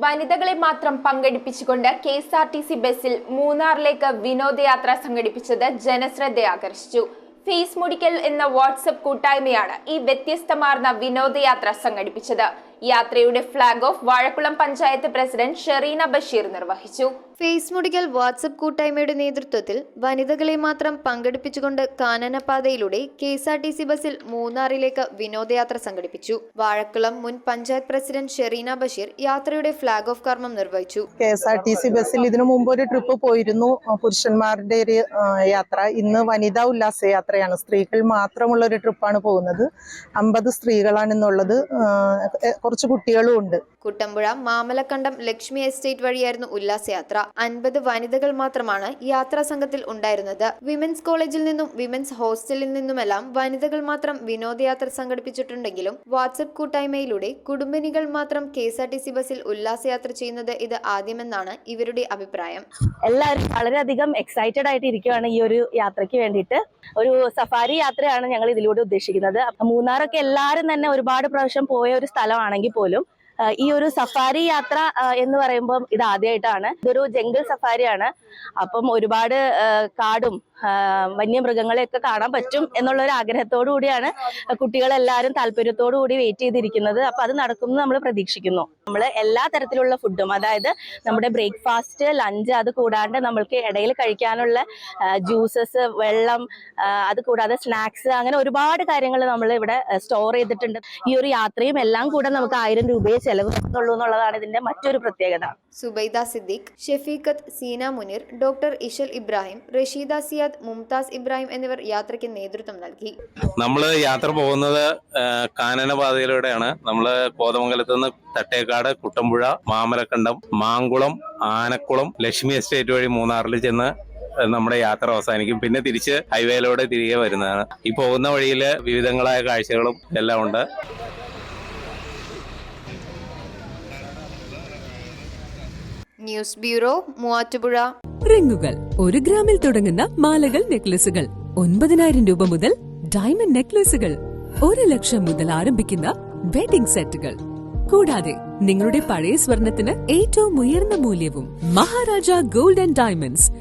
വനിതകളെ മാത്രം പങ്കെടുപ്പിച്ചുകൊണ്ട് കെഎസ്ആർടിസി ബസ്സിൽ മൂന്നാറിലേക്ക് വിനോദയാത്ര സംഘടിപ്പിച്ചത് ജനശ്രദ്ധ ആകർഷിച്ചു. ഫേസ് മുടിക്കൽ എന്ന വാട്സ്ആപ്പ് കൂട്ടായ്മയാണ് ഈ വ്യത്യസ്തമാർന്ന വിനോദയാത്ര സംഘടിപ്പിച്ചത്. യാത്രയുടെ flag off Vazhakkulam panchayat president Shereena Basheer നിർവഹിച്ചു. ഫേസ് മുടിക്കൽ വാട്സ്ആപ്പ് കൂട്ടായ്മയുടെ നേതൃത്വത്തിൽ വനിതകളെ മാത്രം പങ്കെടുപ്പിച്ചുകൊണ്ട് കാനനപാതയിലൂടെ കെഎസ്ആർടിസി ബസ്സിൽ മൂന്നാറിലേക്ക് വിനോദയാത്ര സംഘടിപ്പിച്ചു. വാഴക്കുളം മുൻ പഞ്ചായത്ത് പ്രസിഡന്റ് ഷെറീന ബഷീർ യാത്രയുടെ ഫ്ളാഗ് ഓഫ് കർമ്മം നിർവഹിച്ചു. കെഎസ്ആർടിസി ബസ്സിൽ ഇതിനു മുമ്പ് ഒരു ട്രിപ്പ് പോയിരുന്നു, പുരുഷന്മാരുടെ ഒരു യാത്ര. ഇന്ന് വനിതാ ഉല്ലാസ യാത്രയാണ്, സ്ത്രീകൾ മാത്രമുള്ള ഒരു ട്രിപ്പാണ് പോകുന്നത്. 50 സ്ത്രീകളാണ് ഇന്നുള്ളത്, കുറച്ച് കുട്ടികളും ഉണ്ട്. കുട്ടമ്പുഴ മാമലക്കണ്ടം ലക്ഷ്മി എസ്റ്റേറ്റ് വഴിയായിരുന്നു ഉല്ലാസയാത്ര. 50 വനിതകൾ മാത്രമാണ് യാത്രാ സംഘത്തിൽ ഉണ്ടായിരുന്നത്. വിമൻസ് കോളേജിൽ നിന്നും വിമൻസ് ഹോസ്റ്റലിൽ നിന്നുമെല്ലാം വനിതകൾ മാത്രം വിനോദയാത്ര സംഘടിപ്പിച്ചിട്ടുണ്ടെങ്കിലും വാട്സ്ആപ്പ് കൂട്ടായ്മയിലൂടെ കുടുംബിനികൾ മാത്രം കെഎസ്ആർടിസി ബസ്സിൽ ഉല്ലാസയാത്ര ചെയ്യുന്നത് ഇത് ആദ്യമെന്നാണ് ഇവരുടെ അഭിപ്രായം. എല്ലാവരും വളരെയധികം എക്സൈറ്റഡ് ആയിട്ട് ഇരിക്കുകയാണ് ഈ ഒരു യാത്രയ്ക്ക് വേണ്ടിയിട്ട്. ഒരു സഫാരി യാത്രയാണ് ഞങ്ങൾ ഇതിലൂടെ ഉദ്ദേശിക്കുന്നത്. മൂന്നാറൊക്കെ എല്ലാവരും തന്നെ ഒരുപാട് പ്രാവശ്യം പോയ ഒരു സ്ഥലമാണെങ്കിൽ പോലും ഈ ഒരു സഫാരി യാത്ര എന്ന് പറയുമ്പോൾ ഇത് ആദ്യമായിട്ടാണ്. ഇതൊരു ജംഗിൾ സഫാരിയാണ്. അപ്പം ഒരുപാട് കാടും വന്യമൃഗങ്ങളെയൊക്കെ കാണാൻ പറ്റും എന്നുള്ള ഒരു ആഗ്രഹത്തോടു കൂടിയാണ് കുട്ടികളെല്ലാവരും താല്പര്യത്തോടു കൂടി വെയിറ്റ് ചെയ്തിരിക്കുന്നത്. അപ്പൊ അത് നടക്കുമെന്ന് നമ്മൾ പ്രതീക്ഷിക്കുന്നു. നമ്മൾ എല്ലാ തരത്തിലുള്ള ഫുഡും, അതായത് നമ്മുടെ ബ്രേക്ക്ഫാസ്റ്റ്, ലഞ്ച്, അത് കൂടാണ്ട് നമ്മൾക്ക് ഇടയിൽ കഴിക്കാനുള്ള ജ്യൂസസ്, വെള്ളം, അത് കൂടാതെ സ്നാക്സ്, അങ്ങനെ ഒരുപാട് കാര്യങ്ങൾ നമ്മൾ ഇവിടെ സ്റ്റോർ ചെയ്തിട്ടുണ്ട്. ഈ ഒരു യാത്രയും എല്ലാം കൂടെ നമുക്ക് 1000 രൂപയെ ചെലവ് വരുന്നുള്ളൂ എന്നുള്ളതാണ് ഇതിന്റെ മറ്റൊരു പ്രത്യേകത. സുബൈദ സിദ്ദീഖ്, ഷെഫീഖത്ത്, സീന മുനീർ, ഡോക്ടർ ഇഷൽ ഇബ്രാഹിം, റഷീദ സിയാദ്, മുംതാസ് ഇബ്രാഹിം എന്നിവർ യാത്രയ്ക്ക് നേതൃത്വം നൽകി. നമ്മൾ യാത്ര പോകുന്നത് കാനനപാതയിലൂടെയാണ്. നമ്മള് കോതമംഗലത്ത് നിന്ന് തട്ടേക്കാട്, കുട്ടമ്പുഴ, മാമലക്കണ്ടം, മാങ്കുളം, ആനക്കുളം, ലക്ഷ്മി എസ്റ്റേറ്റ് വഴി മൂന്നാറിൽ ചെന്ന് നമ്മുടെ യാത്ര അവസാനിക്കും. പിന്നെ തിരിച്ച് ഹൈവേയിലൂടെ തിരികെ വരുന്നതാണ്. ഈ പോകുന്ന വഴിയിൽ വിവിധങ്ങളായ കാഴ്ചകളും എല്ലാം ഉണ്ട്. News bureau, Muvattupuzha. റിങ്ങുകൾ 1 ഗ്രാമിൽ തുടങ്ങുന്ന മാലകൾ, നെക്ലസുകൾ 9000 രൂപ മുതൽ ഡയമണ്ട് നെക്ലസുകൾ 1 ലക്ഷം മുതൽ ആരംഭിക്കുന്ന വെഡിംഗ് സെറ്റുകൾ. കൂടാതെ നിങ്ങളുടെ പഴയ സ്വർണത്തിന് ഏറ്റവും ഉയർന്ന മൂല്യവും. Maharaja gold and diamonds,